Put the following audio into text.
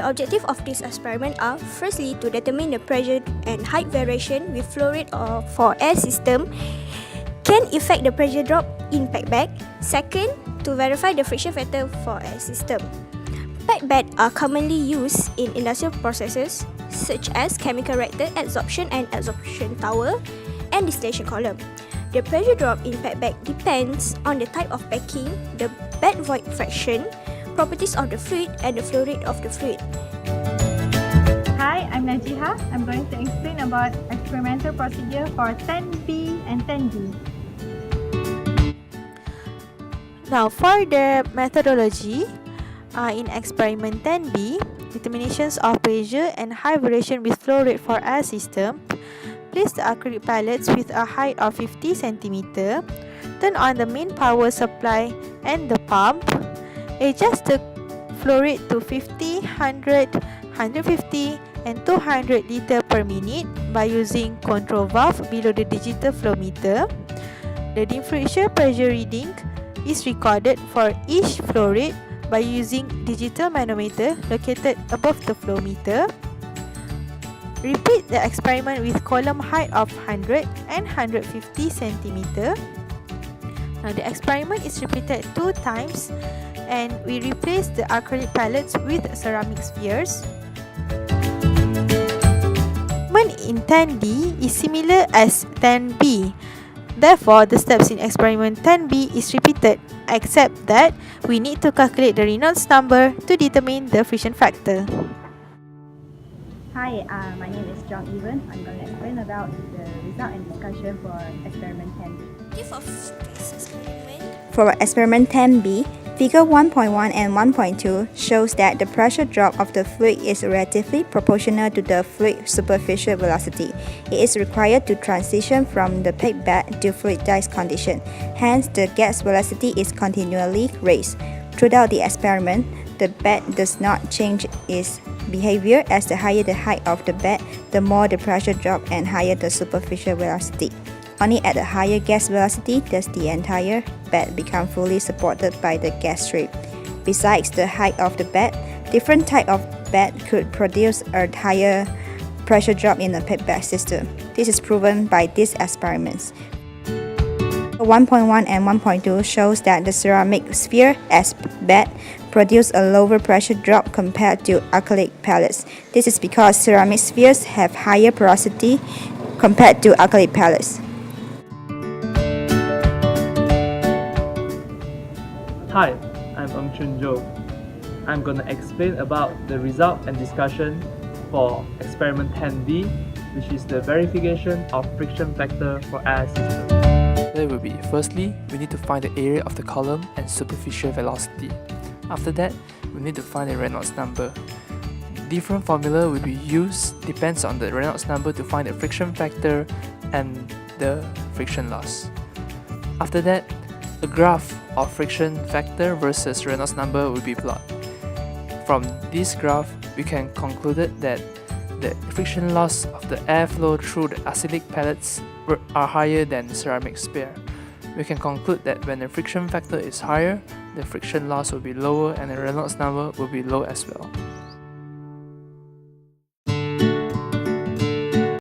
The objective of this experiment are firstly to determine the pressure and height variation with flow rate or for air system can affect the pressure drop in packed bag. Second, to verify the friction factor for air system. Packed bed are commonly used in industrial processes such as chemical reactor, adsorption and adsorption tower, and distillation column. The pressure drop in packed bag depends on the type of packing, the bed void fraction, properties of the fluid, and the flow rate of the fluid. Hi, I'm Najihah. I'm going to explain about experimental procedure for 10B and 10D. Now, for the methodology, in experiment 10B, determinations of pressure and high variation with flow rate for air system. Place the acrylic pellets with a height of 50 cm. Turn on the main power supply and the pump. Adjust the flow rate to 50, 100, 150 and 200 liter per minute by using control valve below the digital flow meter. The differential pressure reading is recorded for each flow rate by using digital manometer located above the flow meter. Repeat the experiment with column height of 100 and 150 cm. Now the experiment is repeated 2 times and we replace the acrylic pellets with ceramic spheres. In 10D is similar as 10B. Therefore, the steps in experiment 10B is repeated, except that we need to calculate the Reynolds number to determine the friction factor. Hi, my name is Chong Yi Wen. I'm going to explain about the result and discussion for experiment 10B. For experiment 10B, figure 1.1 and 1.2 shows that the pressure drop of the fluid is relatively proportional to the fluid superficial velocity. It is required to transition from the packed bed to fluidized condition. Hence, the gas velocity is continually raised. Throughout the experiment, the bed does not change its behavior, as the higher the height of the bed, the more the pressure drop and higher the superficial velocity. Only at a higher gas velocity does the entire bed become fully supported by the gas stream. Besides the height of the bed, different type of bed could produce a higher pressure drop in a packed bed system. This is proven by these experiments. 1.1 and 1.2 shows that the ceramic sphere as bed produce a lower pressure drop compared to acrylic pellets. This is because ceramic spheres have higher porosity compared to acrylic pellets. Hi, I'm Chun Joe. I'm going to explain about the result and discussion for experiment 10B, which is the verification of friction factor for air system. There will be, firstly, we need to find the area of the column and superficial velocity. After that, we need to find the Reynolds number. Different formula will be used, depends on the Reynolds number to find the friction factor and the friction loss. After that, a graph of friction factor versus Reynolds number will be plotted. From this graph, we can conclude that the friction loss of the airflow through the acrylic pellets are higher than the ceramic sphere. We can conclude that when the friction factor is higher, the friction loss will be lower and the Reynolds number will be low as well.